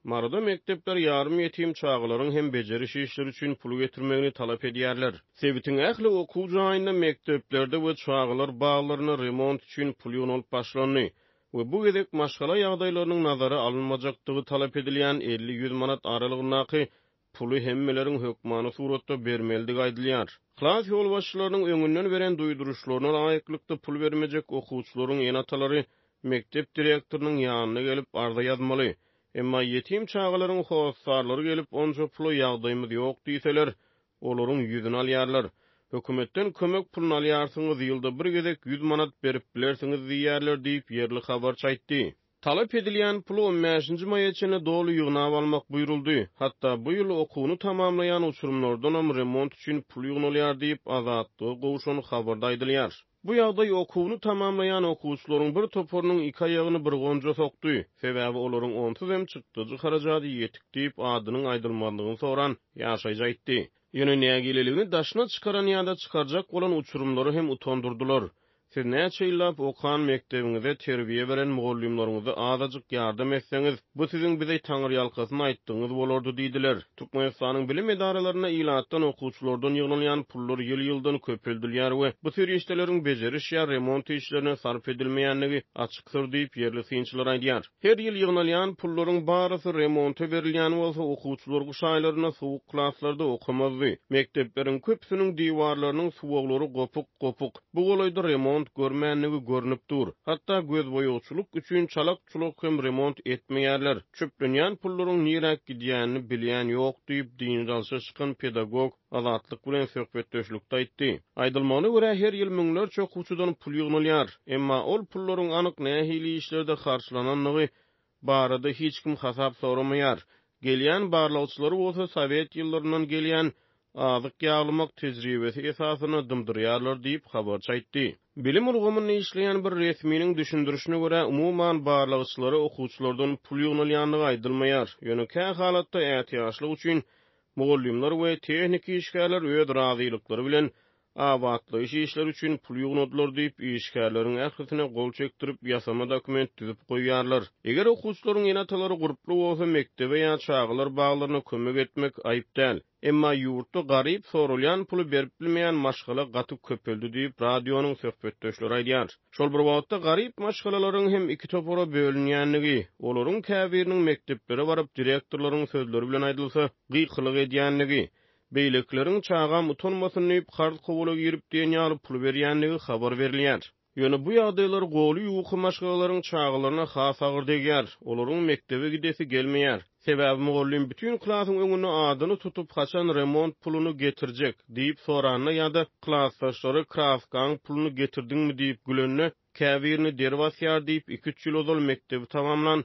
Marada mektepler yarım yetim çağlaryň hem beceriş işleri üçin pul getirmegini talap edýärler. Sebitin ähli okuw jaýynda mekteplerde we çağlar baglaryna remont üçin pul ýonulup başlandy we bu gedek maşgala ýagdaýlarynyň nazara alınmajakdygy talap edilýän 50-100 manat aralygyndaky puly hemmeleriň hökmany suratda bermeldigi aýdylýar. Klas ýolbaşçylarynyň öňünden beren duýduruşlaryna laýyklykda pul bermejek okuwçylaryň enatalary mektep direktorynyň ýanyna gelip arda ýazmaly. Emma yetim çağlaryň howsarlary gelip onja pul ýagdaýymyz ýok diýseler, olaryň ýüzüni alýarlar. Hökümetden kömek puluny alýarsyňyz, ýylda bir gezek 100 manat berip bilersiňiz diýýärler diýip ýerli habarçy aýtdy. Talap edilýän pulu 15-nji maýaçyny doly ýygnap almak buýruldy. Hatda bu ýyl okuwny tamamlaýan uçurumlardan hem remont üçin pul ýygnalýar diýip Azatlyga gowuşany habarda aýdylýar. Bu ýagdaý okuwny tamamlaýan okuwçylaryň bir topurynyň iki aýagyny bir gonja sokdy. Sebäbi olaryň onsuz hem çykdyjy harajaty ýetik diýip adynyň aýdylmandygyny soran ýaşaýjy aýtdy. Ýöne nägileligini daşyna çykaran ýa-da çykarjak bolan uçurumlary hem utandyrdylar. Siz näçe ýyllap okan mektebiňizde terbiýe beren mugallimleriňize azadyk ýardam etseňiz, bu siziň bize taňry ýalkasyny aýtdyňyz bolardy diýdiler. Türkmenistan'yň bilim edaralaryna ilatdan okuwçylardan ýygnalýan pullar ýyl-ýyldan köpeldilýär we bu tür işleriň beceriş ýa remont işlerine sarf edilmeýändigi açykdyr diýip ýerli synçylar aýdýar. Her ýyl ýygnalýan pullaryň barysy remonta berilýän bolsa, okuwçylar guşaýlaryna sowuk klaslarda okamazdy. Mektepleriň köpsiniň diwarlarynyň suwaglary gopuk-gopuk. Bu golaýda remont görmänligi görnüp dur. Hatta göz boýawçylyk üçin çalak-çulak hem remont etmeýärler. Çöplenýän pullaryň nirek gidýänini bilýän ýok diýip dini dalşa çykan pedagog Azatlyk bilen söhbetdeşlikde aýtdy. Aýdylmagyna görä her ýyl müňlerçe okuwçydan pul ýygnalýar. Emma ol pullaryň anyk nähili işlerde harçlananlygy barada hiç kim hasap soramaýar. Gelýän barlawçylary bolsa Sowet ýyllaryndan gelýän azyk ýaglymak tejribesi esasyna dymdyrýarlar diýip habarçy aýtdy. Bilim urgamyny işleýän bir resminiň düşündirişine görä umuman barlawçylary okuwçylardan pul ýygnalýanlygy aýdylmaýar. Ýöne kä halatda ähtiýaçlyk üçin mugallimler we tehnik işgärler öz razylykları bilen awatlyş işler üçin pul ýygnadylar diýip işgärleriň ählisine gol çekdirip ýasama dokument düzüp goýýarlar. Eger okuwçylaryň enatalary guruply bolsa mektebe ýa çağlar baglaryna kömek etmek aýyp däl. Emma ýurtda garyp sorulýan puly berip bilmeýän maşgala gatyp köpeldi diýip radionyň söhbetdeşleri aýdýar. Şol bir wagtda garyp maşgalalaryň hem iki topara bölünýänligi, olaryň käbiriniň mekteplere baryp direktorlaryň sözleri bilen aýdylsa, gyýkylyk edýänligi, beýlekleriň çağam utanmasyny diýip hard kowula girip diýen ýaly pul berýänligi habar berilýär. Ýöne bu ýagdaýlar goly ýuwky maşgalalaryň çağlaryna has agyr degýär. Olaryň mektebe gidesi gelmeýär. Sebäbi mugallim bütün klasyň öňüne adyny tutup haçan remont puluny getirjek diýip soranyna ýa-da klasdaşlary krafkaň puluny getirdiňmi diýip gülenine käbirini derwasýar diýip 2-3 ýyl ozal mektebi tamamlan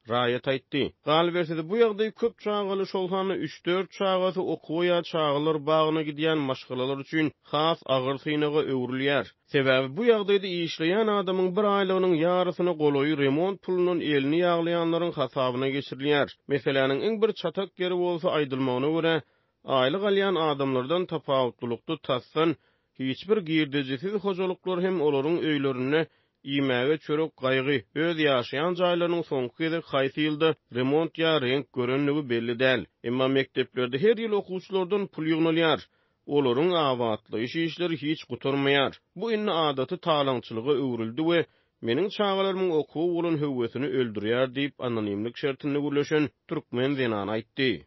raýat aýtdy. Galyp berse bu ýagdaý köp çağaly şolhany 3-4 çağasy okuwya çağalar bagyna gidýän maşgalalar üçin has agyr synaga öwrilýär. Sebäbi bu ýagdaýda işleýän adamyň bir aýlygynyň ýarysyny goloý remont pulundan elini ýaglaýanlaryň hasabyna geçirilýär. Meseleniň iň bir çatak ýeri bolsa aýdylmagyna görä, aýlyk alýan adamlardan tapawutlukdy tassan hiçbir girdejisiz hojalyklar hem olaryň öýlerine imäge çörek gaýgy öz ýaşaýan jaýlarynyň soňky gezek haýsy ýylda remont ýa renk görenligi belli däl. Emma mekteplerde her ýyl okuwçylardan pul ýygnalýar. Olaryň awatlyş işleri hiç gutarmaýar. Bu inne adaty talaňçylyga öwrildi we meniň çağalaryň okuw bolan höwesini öldürýär diýip anonimlik şertinde gürleşen türkmen zenan aýtdy.